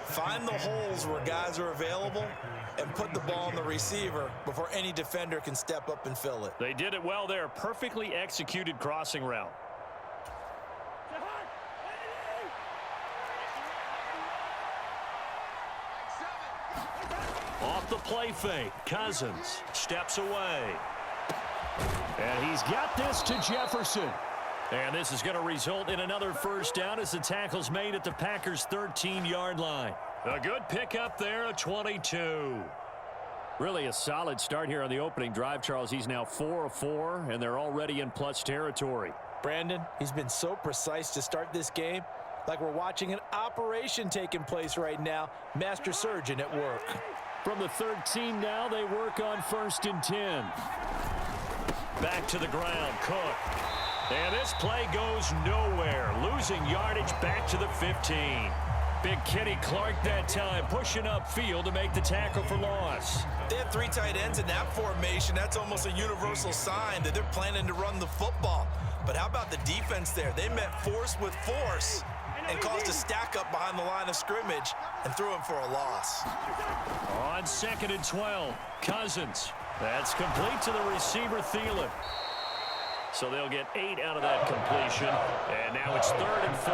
Find the holes where guys are available and put the ball on the receiver before any defender can step up and fill it. They did it well there. Perfectly executed crossing route. Off the play fake, Cousins steps away. And he's got this to Jefferson. And this is going to result in another first down as the tackle's made at the Packers' 13-yard line. A good pickup there, a 22. Really a solid start here on the opening drive, Charles. He's now 4 of 4, and they're already in plus territory. Brandon, he's been so precise to start this game, like we're watching an operation taking place right now. Master surgeon at work. From the 13 now, they work on 1st and 10. Back to the ground, Cook. And this play goes nowhere. Losing yardage back to the 15. Big Kenny Clark that time, pushing upfield to make the tackle for loss. They have 3 tight ends in that formation. That's almost a universal sign that they're planning to run the football. But how about the defense there? They met force with force and caused a stack up behind the line of scrimmage and threw him for a loss. On 2nd and 12, Cousins. That's complete to the receiver, Thielen. So they'll get 8 out of that completion. And now it's 3rd and 4.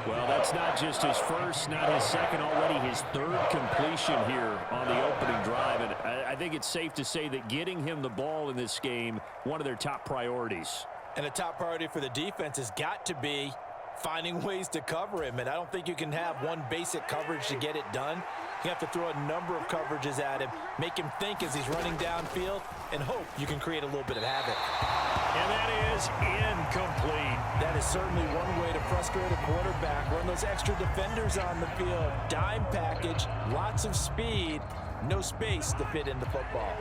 Well, that's not just his first, not his second, already his 3rd completion here on the opening drive. And I think it's safe to say that getting him the ball in this game, one of their top priorities. And a top priority for the defense has got to be finding ways to cover him. And I don't think you can have one basic coverage to get it done. You have to throw a number of coverages at him, make him think as he's running downfield, and hope you can create a little bit of havoc. And that is incomplete. That is certainly one way to frustrate a quarterback. Run those extra defenders on the field. Dime package, lots of speed, no space to fit into football.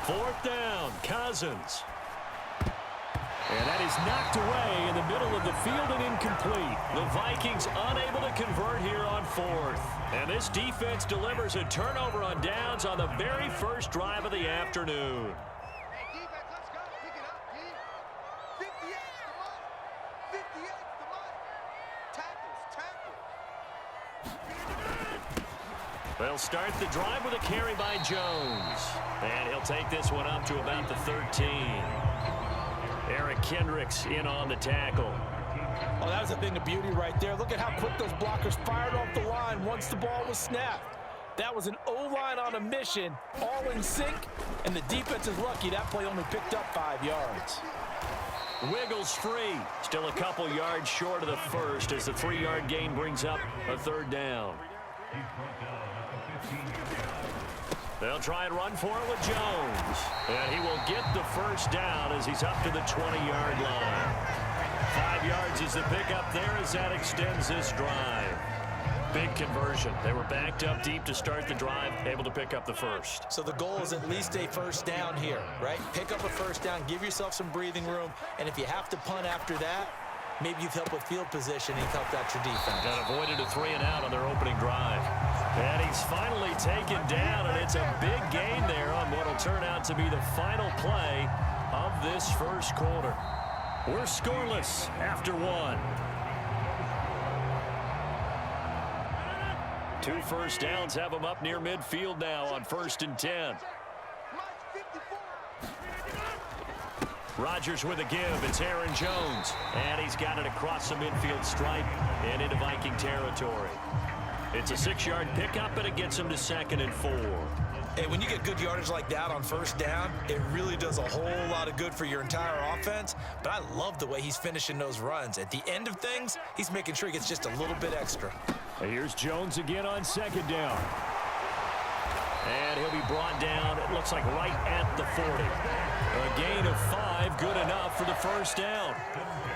Fourth down, Cousins. And that is knocked away in the middle of the field and incomplete. The Vikings unable to convert here on 4th. And this defense delivers a turnover on downs on the very first drive of the afternoon. Hey, defense, let's go. Pick it up, D. 58's the money. 58's the money. Tackles, tackles. They'll start the drive with a carry by Jones. And he'll take this one up to about the 13. Eric Kendricks in on the tackle. Oh, that was a thing of beauty right there. Look at how quick those blockers fired off the line once the ball was snapped. That was an O-line on a mission, all in sync, and the defense is lucky that play only picked up 5 yards. Wiggles free. Still a couple yards short of the first as the 3-yard gain brings up a 3rd down. They'll try and run for it with Jones. And he will get the first down as he's up to the 20-yard line. 5 yards is the pickup there as that extends this drive. Big conversion. They were backed up deep to start the drive, able to pick up the first. So the goal is at least a first down here, right? Pick up a first down, give yourself some breathing room, and if you have to punt after that, maybe you've helped with field positioning, helped out your defense. And avoided a 3-and-out on their opening drive. And he's finally taken down, and it's a big gain there on what will turn out to be the final play of this first quarter. We're scoreless after 1. 2 first downs have them up near midfield now on 1st and 10. Rodgers with a give. It's Aaron Jones. And he's got it across the midfield stripe and into Viking territory. It's a 6-yard pickup, and it gets him to 2nd and 4. Hey, when you get good yardage like that on first down, it really does a whole lot of good for your entire offense. But I love the way he's finishing those runs. At the end of things, he's making sure he gets just a little bit extra. Here's Jones again on 2nd down. And he'll be brought down, it looks like right at the 40. A gain of 5, good enough for the first down.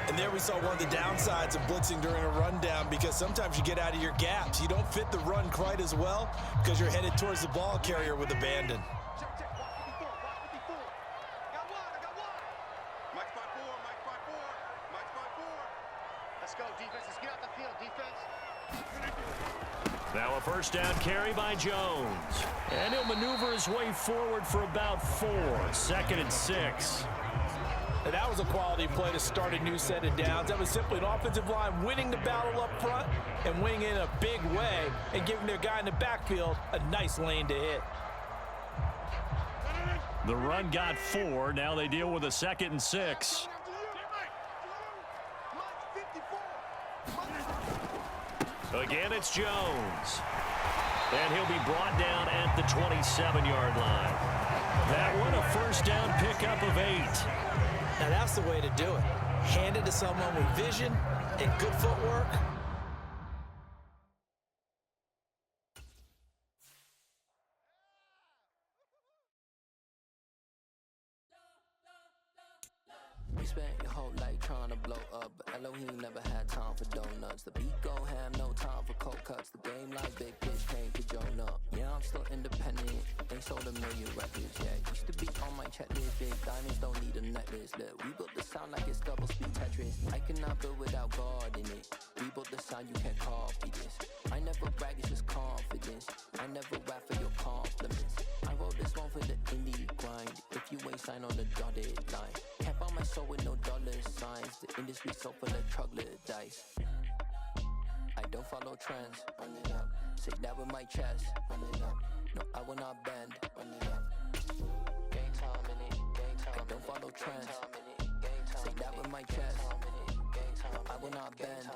And there we saw one of the downsides of blitzing during a rundown, because sometimes you get out of your gaps. You don't fit the run quite as well because you're headed towards the ball carrier with abandon. Check, check. Watch 54. Watch 54. I got one. Mike spot 4. Mike spot 4. Mike spot 4. Let's go, defense. Let's get out the field, defense. Now a first down carry by Jones. And he'll maneuver his way forward for about 4. 2nd and 6. And that was a quality play to start a new set of downs. That was simply an offensive line winning the battle up front and winning in a big way and giving their guy in the backfield a nice lane to hit. The run got 4. Now they deal with a 2nd and 6. Again, it's Jones. And he'll be brought down at the 27-yard line. That one, a first down pickup of 8. Now that's the way to do it. Hand it to someone with vision and good footwork. You spent your whole life trying to blow up, but Elohim never had time for donuts. The beat go ham, no time for cold cuts. The game like big pitch came to join up. Yeah, I'm still independent, ain't sold a million records yet. Used to be on my checklist, big diamonds don't need a necklace. Look, we built the sound like it's double speed Tetris. I cannot build without God in it. We built the sound, you can't copy this. I never brag, it's just confidence. I never rap for your compliments. I wrote this one for the indie grind. If you ain't signed on the dotted line, can't buy my soul with no dollar signs. The industry so full of troglodytes. I don't follow trends. Run it up. Say that with my chest. Run it up. No, I will not bend. Run it up. Game time in it. Game time. I don't follow trends. Say that with my chest. No, I will not bend.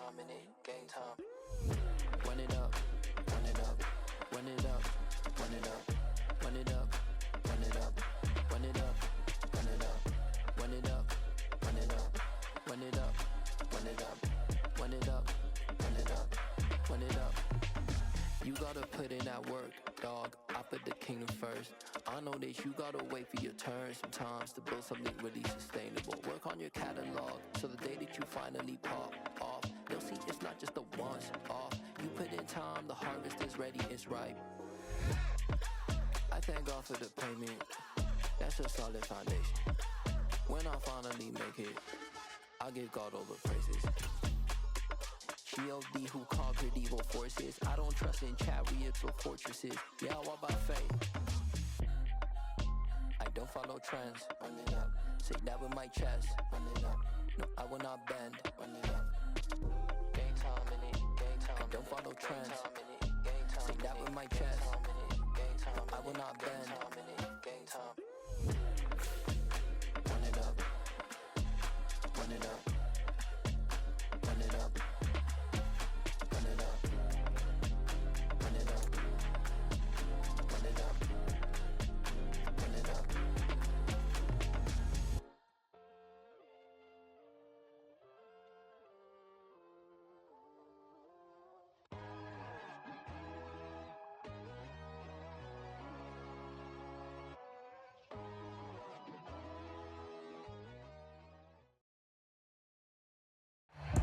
Game time. Run it up. Run it up. Run it up. Run it up. Run it up. Run it up. Run it up. Run it up. Run it up. Run it up. Run it up. Run it up. Run it up. Run it up. Run it up. You gotta put in that work, dog. I put the kingdom first. I know that you gotta wait for your turn sometimes to build something really sustainable. Work on your catalog so the day that you finally pop off, you'll see it's not just a once off. You put in time, the harvest is ready, it's ripe. I thank God for the payment. That's a solid foundation. When I finally make it, I'll give God all the praises. G.O.D. who conquered evil forces. I don't trust in chariots or fortresses. Yeah, I walk by faith. I don't follow trends. Run it up. Say that with my chest. Run it up. No, I will not bend. Run it up. Game time in it. Game time. I don't follow trends. Say that with my chest. No, I will not bend. Game time. Run it up. Run it up. Run it up. Run it up. Run it up. Run it up. Run it up.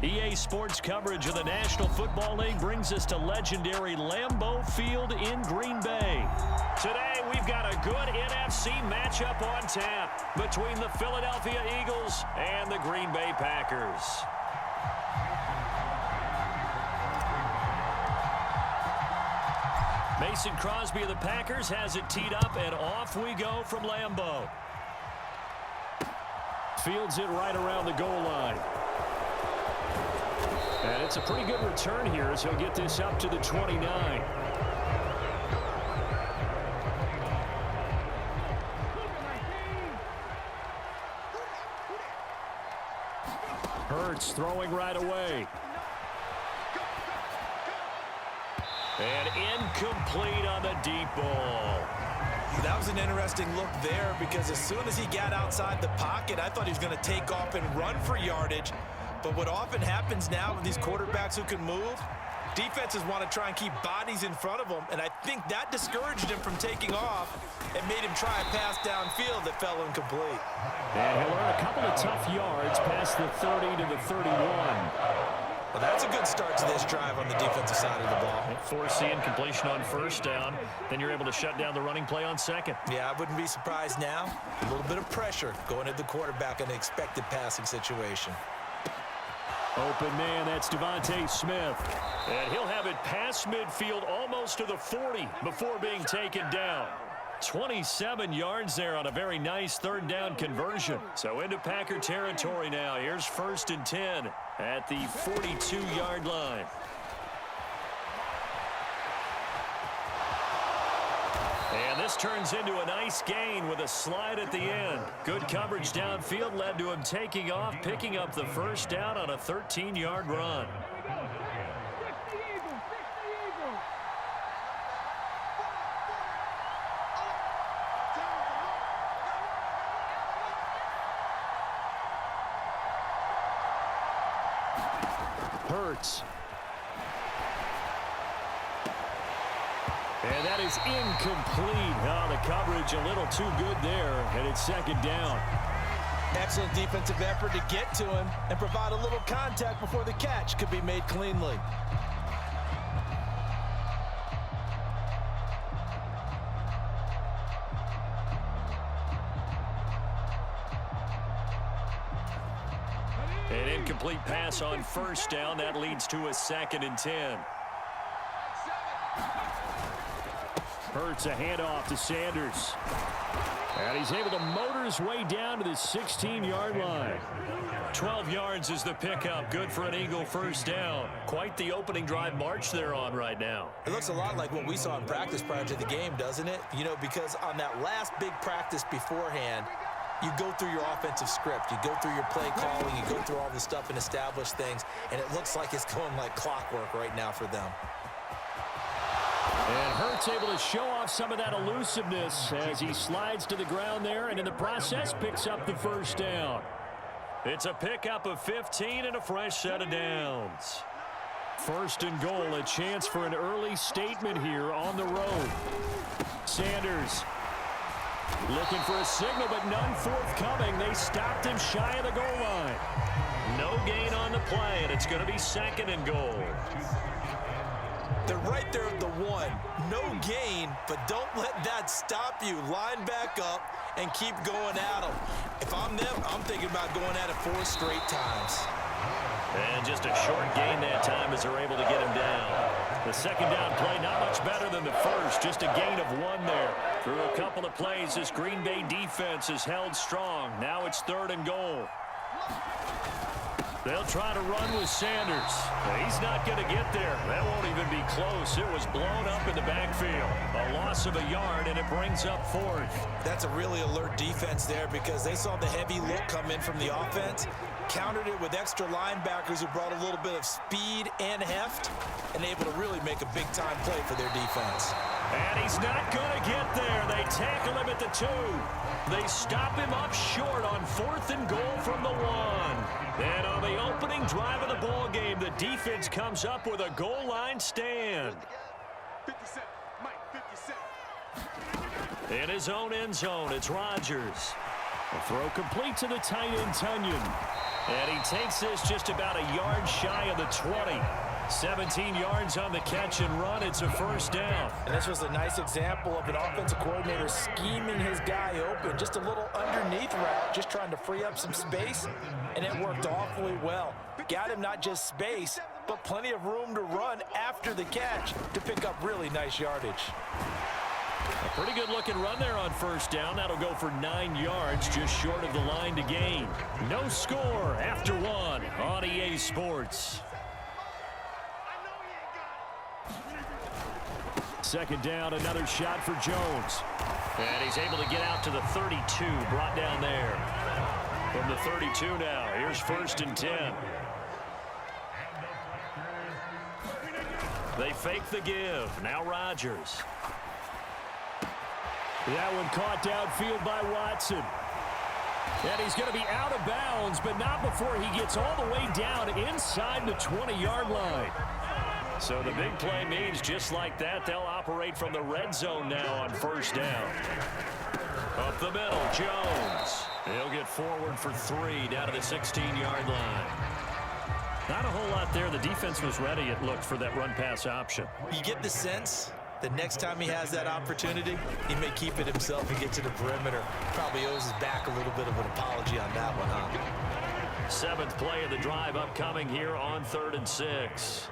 EA Sports coverage of the National Football League brings us to legendary Lambeau Field in Green Bay. Today, we've got a good NFC matchup on tap between the Philadelphia Eagles and the Green Bay Packers. Mason Crosby of the Packers has it teed up, and off we go from Lambeau. Fields it right around the goal line. And it's a pretty good return here as he'll get this up to the 29. Hurts throwing right away. And incomplete on the deep ball. That was an interesting look there because as soon as he got outside the pocket, I thought he was going to take off and run for yardage. But what often happens now with these quarterbacks who can move, defenses want to try and keep bodies in front of them, and I think that discouraged him from taking off and made him try a pass downfield that fell incomplete. And he'll earn a couple of tough yards past the 30 to the 31. Well, that's a good start to this drive on the defensive side of the ball. Forcing completion on first down. Then you're able to shut down the running play on second. Yeah, I wouldn't be surprised now. A little bit of pressure going at the quarterback in an expected passing situation. Open man, that's Devontae Smith. And he'll have it past midfield almost almost to the 40 before being taken down. 27 yards there on a very nice third down conversion. So into Packer territory now. Here's 1st and 10 at the 42-yard line. And this turns into a nice gain with a slide at the end. Good coverage downfield led to him taking off, picking up the first down on a 13-yard run. Hurts. And that is incomplete. Oh, the coverage a little too good there, and it's 2nd down. Excellent defensive effort to get to him and provide a little contact before the catch could be made cleanly. An incomplete pass on 1st down. That leads to a 2nd and 10. Hurts a handoff to Sanders. And he's able to motor his way down to the 16-yard line. 12 yards is the pickup. Good for an Eagle 1st down. Quite the opening drive march they're on right now. It looks a lot like what we saw in practice prior to the game, doesn't it? You know, because on that last big practice beforehand, you go through your offensive script. You go through your play calling. You go through all the stuff and establish things. And it looks like it's going like clockwork right now for them. And Hurts able to show off some of that elusiveness as he slides to the ground there and in the process picks up the 1st down. It's a pickup of 15 and a fresh set of downs. 1st and goal, a chance for an early statement here on the road. Sanders looking for a signal, but none forthcoming. They stopped him shy of the goal line. No gain on the play, and it's going to be 2nd and goal. They're right there at the 1. No gain, but don't let that stop you. Line back up and keep going at them. If I'm them, I'm thinking about going at it 4 straight times. And just a short gain that time as they're able to get him down. The 2nd down play not much better than the first. Just a gain of 1 there. Through a couple of plays, this Green Bay defense is held strong. Now it's 3rd and goal. They'll try to run with Sanders. He's not going to get there. That won't even be close. It was blown up in the backfield. A loss of a yard, and it brings up 4th. That's a really alert defense there because they saw the heavy look come in from the offense, countered it with extra linebackers who brought a little bit of speed and heft, and able to really make a big-time play for their defense. And he's not going to get there. They tackle him at the 2. They stop him up short on 4th and goal from the 1. And on the opening drive of the ball game, the defense comes up with a goal line stand. 57, Mike, 57. In his own end zone, it's Rodgers. A throw complete to the tight end, Tunyon. And he takes this just about a yard shy of the 20. 17 yards on the catch and run. It's a 1st down. And this was a nice example of an offensive coordinator scheming his guy open. Just a little underneath route, just trying to free up some space, and it worked awfully well. Got him not just space, but plenty of room to run after the catch to pick up really nice yardage. A pretty good looking run there on 1st down. That'll go for 9 yards, just short of the line to gain. No score after 1 on EA Sports. 2nd down, another shot for Jones. And he's able to get out to the 32, brought down there. From the 32 now, here's 1st and 10. They fake the give. Now Rodgers. That one caught downfield by Watson. And he's going to be out of bounds, but not before he gets all the way down inside the 20-yard line. So the big play means just like that, they'll operate from the red zone now on 1st down. Up the middle, Jones. He'll get forward for 3 down to the 16-yard line. Not a whole lot there. The defense was ready, it looked, for that run-pass option. You get the sense the next time he has that opportunity, he may keep it himself and get to the perimeter. Probably owes his back a little bit of an apology on that one, huh? 7th play of the drive upcoming here on 3rd and 6.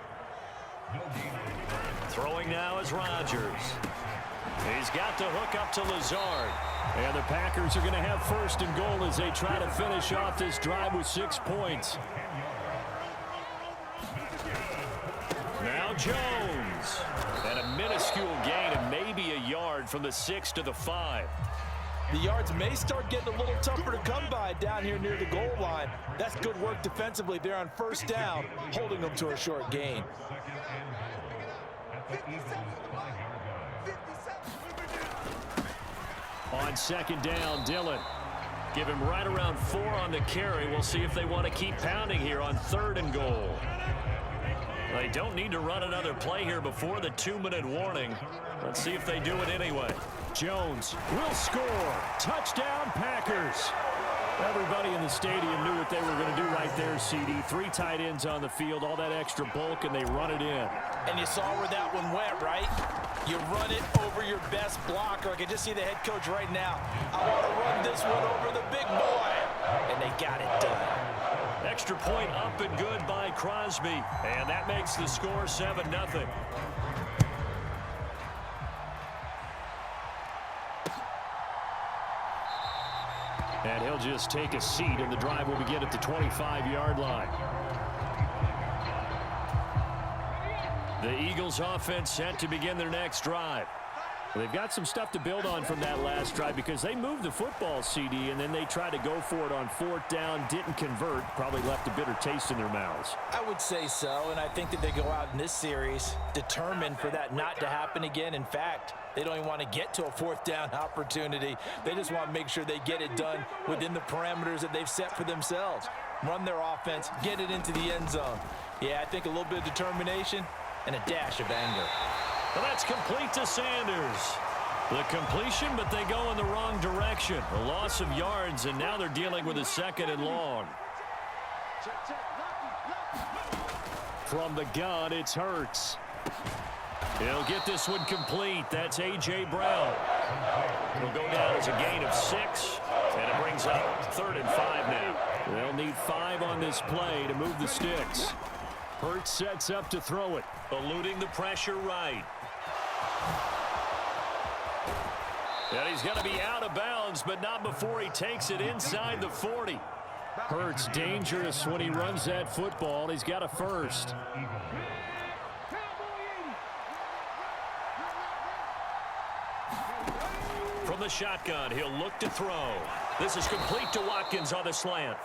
Throwing now is Rodgers. He's got the hook up to Lazard. And the Packers are going to have first and goal as they try to finish off this drive with 6 points. Now Jones. And a minuscule gain of maybe a yard from the 6 to the 5. The yards may start getting a little tougher to come by down here near the goal line. That's good work defensively there on first down, holding them to a short gain. On second down, Dillon. Give him right around 4 on the carry. We'll see if they want to keep pounding here on 3rd and goal. They don't need to run another play here before the 2-minute warning. Let's see if they do it anyway. Jones will score. Touchdown, Packers. Everybody in the stadium knew what they were going to do right there, CD. 3 tight ends on the field, all that extra bulk, and they run it in. And you saw where that one went, right? You run it over your best blocker. I can just see the head coach right now. I want to run this one over the big boy. And they got it done. Extra point up and good by Crosby. And that makes the score 7-0. And he'll just take a seat, and the drive will begin at the 25-yard line. The Eagles offense set to begin their next drive. Well, they've got some stuff to build on from that last drive because they moved the football, CD, and then they tried to go for it on 4th down, didn't convert, probably left a bitter taste in their mouths. I would say so, and I think that they go out in this series determined for that not to happen again. In fact, they don't even want to get to a 4th down opportunity. They just want to make sure they get it done within the parameters that they've set for themselves. Run their offense, get it into the end zone. Yeah, I think a little bit of determination and a dash of anger. Well, that's complete to Sanders. The completion, but they go in the wrong direction. A loss of yards, and now they're dealing with a 2nd and long. From the gun, it's Hurts. He'll get this one complete. That's A.J. Brown. It'll go down as a gain of 6, and it brings up 3rd and 5 now. They'll need 5 on this play to move the sticks. Hurts sets up to throw it, eluding the pressure right. And he's going to be out of bounds, but not before he takes it inside the 40. Hurts dangerous when he runs that football. He's got a first. From the shotgun, he'll look to throw. This is complete to Watkins on the slant.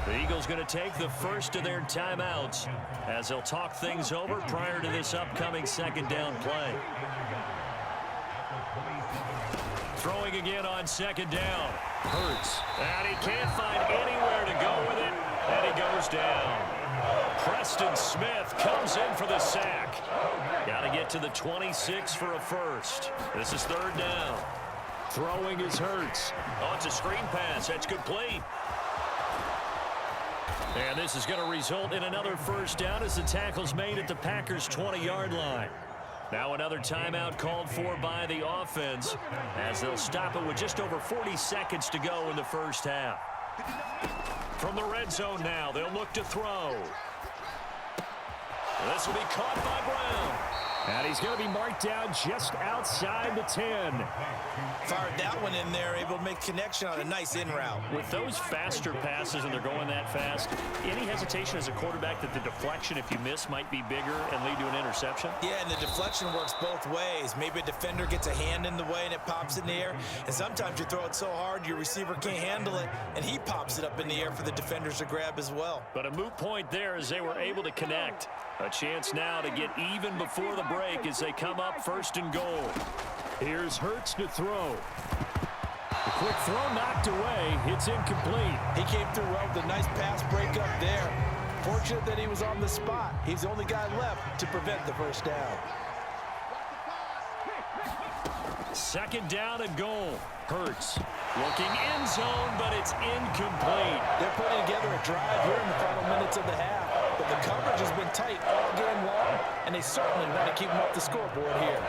The Eagles going to take the first of their timeouts as they'll talk things over prior to this upcoming 2nd down play. Throwing again on 2nd down. Hurts. And he can't find anywhere to go with it, and he goes down. Preston Smith comes in for the sack. Got to get to the 26 for a first. This is 3rd down. Throwing is Hurts. Oh, it's a screen pass. That's complete. And this is going to result in another first down as the tackle's made at the Packers' 20-yard line. Now another timeout called for by the offense as they'll stop it with just over 40 seconds to go in the first half. From the red zone now, they'll look to throw. This will be caught by Brown. And he's going to be marked down just outside the 10. Fired that one in there, able to make connection on a nice in route. With those faster passes and they're going that fast, any hesitation as a quarterback that the deflection, if you miss, might be bigger and lead to an interception? Yeah, and the deflection works both ways. Maybe a defender gets a hand in the way and it pops in the air. And sometimes you throw it so hard your receiver can't handle it, and he pops it up in the air for the defenders to grab as well. But a moot point there as they were able to connect. A chance now to get even before the break as they come up 1st and goal. Here's Hurts to throw. The quick throw knocked away. It's incomplete. He came through well with a nice pass breakup there. Fortunate that he was on the spot. He's the only guy left to prevent the first down. 2nd down and goal. Hurts looking end zone, but it's incomplete. They're putting together a drive here in the final minutes of the half. But the coverage has been tight all game long, and they certainly want to keep them off the scoreboard here.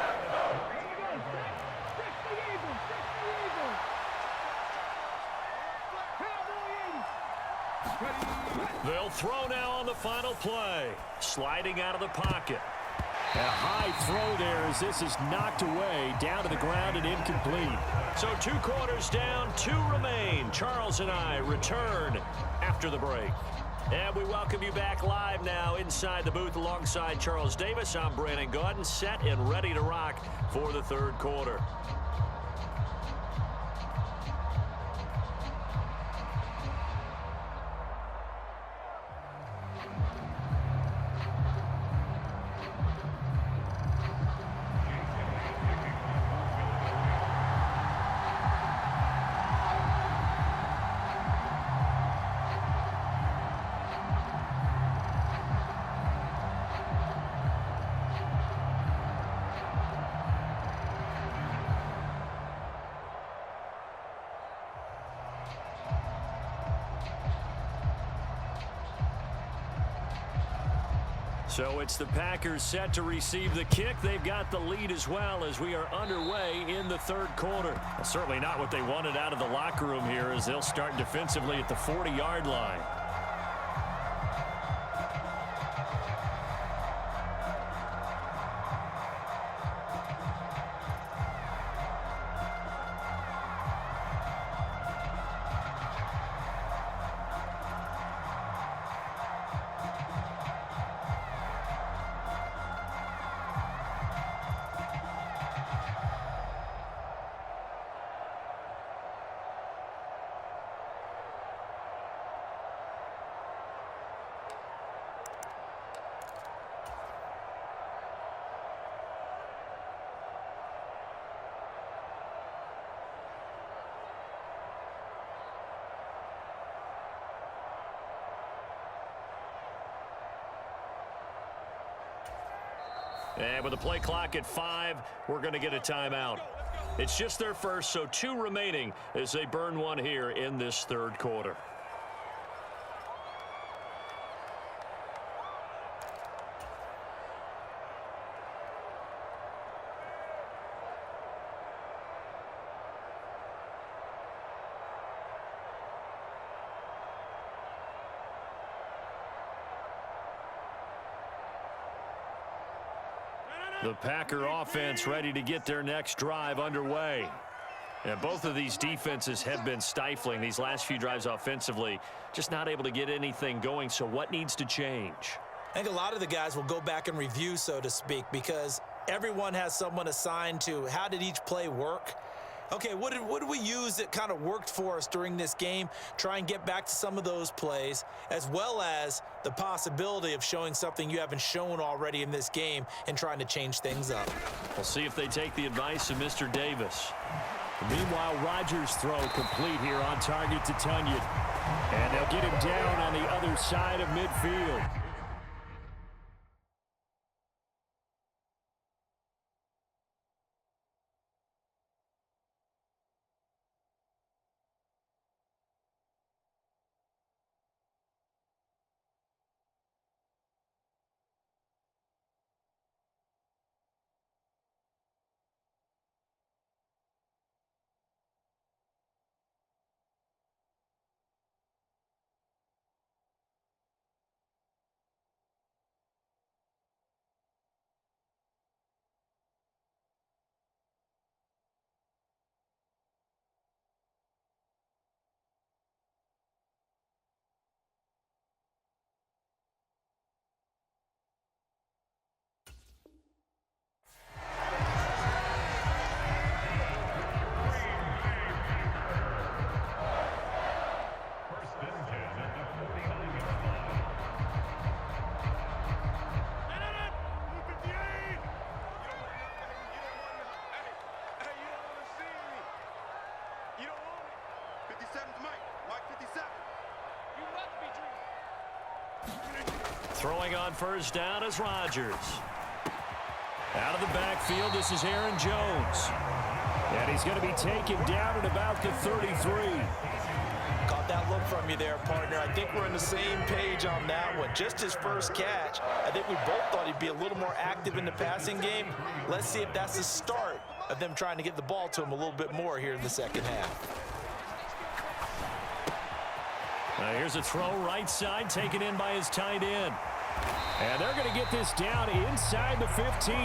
They'll throw now on the final play. Sliding out of the pocket. And a high throw there as this is knocked away, down to the ground and incomplete. So 2 quarters down, 2 remain. Charles and I return after the break. And we welcome you back live now inside the booth alongside Charles Davis. I'm Brandon Gaudin, set and ready to rock for the 3rd quarter. So it's the Packers set to receive the kick. They've got the lead as well as we are underway in the 3rd quarter. Well, certainly not what they wanted out of the locker room here as they'll start defensively at the 40-yard line. And with the play clock at 5, we're going to get a timeout. It's just their first, so 2 remaining as they burn one here in this 3rd quarter. The Packer offense ready to get their next drive underway. And both of these defenses have been stifling these last few drives offensively. Just not able to get anything going, so what needs to change? I think a lot of the guys will go back and review, so to speak, because everyone has someone assigned to how did each play work. Okay, what did we use that kind of worked for us during this game? Try and get back to some of those plays, as well as the possibility of showing something you haven't shown already in this game and trying to change things up. We'll see if they take the advice of Mr. Davis. Meanwhile, Rodgers' throw complete here on target to Tunyon. And they'll get him down on the other side of midfield. Throwing on first down is Rodgers. Out of the backfield, this is Aaron Jones. And he's going to be taken down at about the 33. Caught that look from you there, partner. I think we're on the same page on that one. Just his first catch. I think we both thought he'd be a little more active in the passing game. Let's see if that's the start of them trying to get the ball to him a little bit more here in the second half. Here's a throw right side, taken in by his tight end. And they're going to get this down inside the 15.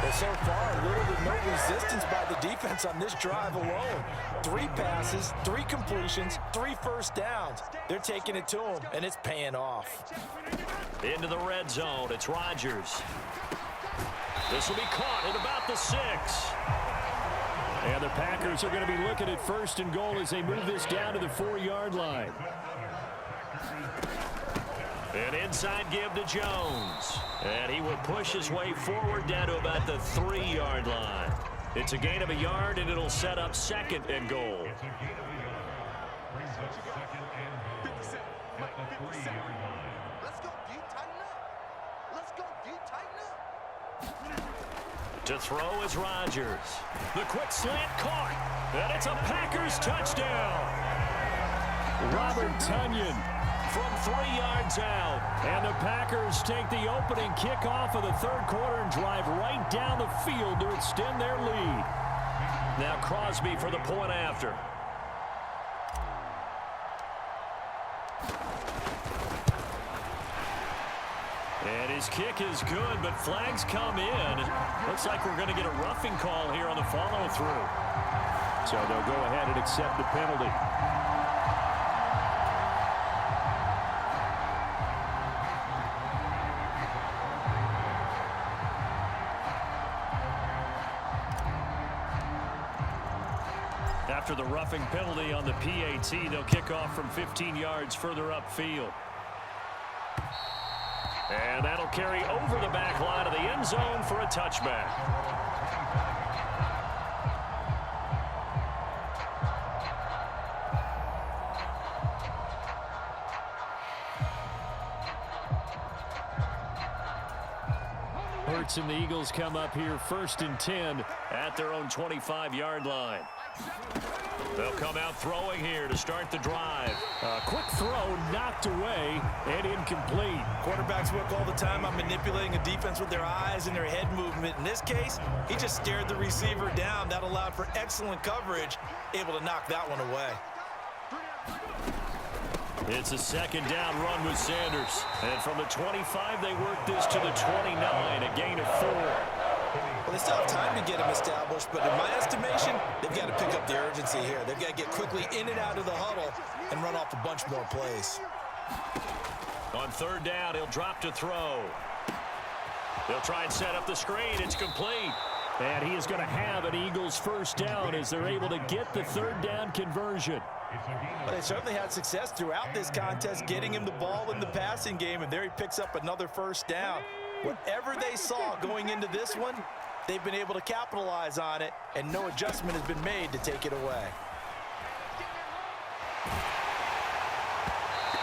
Well, so far, little to no resistance by the defense on this drive alone. 3 passes, 3 completions, 3 first downs. They're taking it to them, and it's paying off. Into the red zone, it's Rodgers. This will be caught at about the 6. And the Packers are going to be looking at 1st and goal as they move this down to the 4-yard line. An inside give to Jones. And he will push his way forward down to about the 3-yard line. It's a gain of a yard, and it'll set up 2nd and goal. Let's go, D. Tighten up. Let's go, D. Tighten up. To throw is Rodgers. The quick slant caught. And it's a Packers touchdown. Robert Tonyan from 3 yards out. And the Packers take the opening kickoff of the 3rd quarter and drive right down the field to extend their lead. Now Crosby for the point after. And his kick is good, but flags come in. Looks like we're going to get a roughing call here on the follow-through. So they'll go ahead and accept the penalty. After the roughing penalty on the PAT, they'll kick off from 15 yards further upfield. And that'll carry over the back line of the end zone for a touchback. Hurts and the Eagles come up here 1st and 10 at their own 25-yard line. They'll come out throwing here to start the drive. A quick throw knocked away and incomplete. Quarterbacks work all the time on manipulating a defense with their eyes and their head movement. In this case, he just stared the receiver down. That allowed for excellent coverage, able to knock that one away. It's a 2nd down run with Sanders. And from the 25, they work this to the 29, a gain of 4. Well, they still have time to get him established, but in my estimation, they've got to pick up the urgency here. They've got to get quickly in and out of the huddle and run off a bunch more plays. On 3rd down, he'll drop to throw. They'll try and set up the screen. It's complete. And he is going to have an Eagles 1st down as they're able to get the 3rd down conversion. But they certainly had success throughout this contest, getting him the ball in the passing game, and there he picks up another 1st down. Whatever they saw going into this one, they've been able to capitalize on it, and no adjustment has been made to take it away.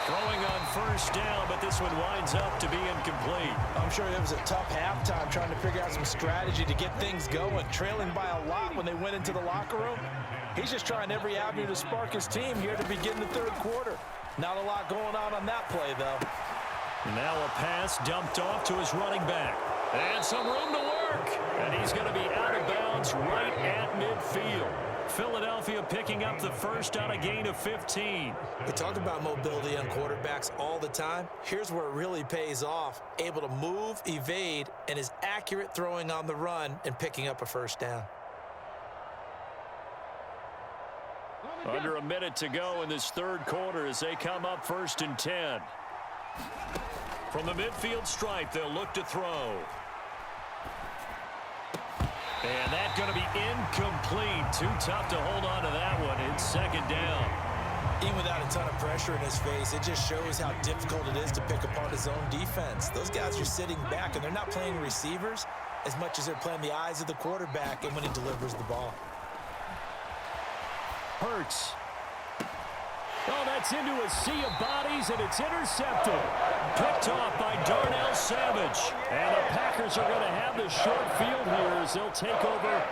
Throwing on 1st down, but this one winds up to be incomplete. I'm sure it was a tough halftime trying to figure out some strategy to get things going, trailing by a lot when they went into the locker room. He's just trying every avenue to spark his team here to begin the 3rd quarter. Not a lot going on that play, though. Now a pass dumped off to his running back. And some room to work. And he's going to be out of bounds right at midfield. Philadelphia picking up the 1st on a gain of 15. We talk about mobility on quarterbacks all the time. Here's where it really pays off. Able to move, evade, and is accurate throwing on the run and picking up a 1st down. Under a minute to go in this 3rd quarter as they come up 1st and 10. From the midfield stripe, they'll look to throw. And that's going to be incomplete. Too tough to hold on to that one. It's 2nd down. Even without a ton of pressure in his face, it just shows how difficult it is to pick apart his own defense. Those guys are sitting back, and they're not playing receivers as much as they're playing the eyes of the quarterback and when he delivers the ball. Hurts. Oh, that's into a sea of bodies, and it's intercepted. Picked off by Darnell Savage. And the Packers are going to have the short field here as they'll take over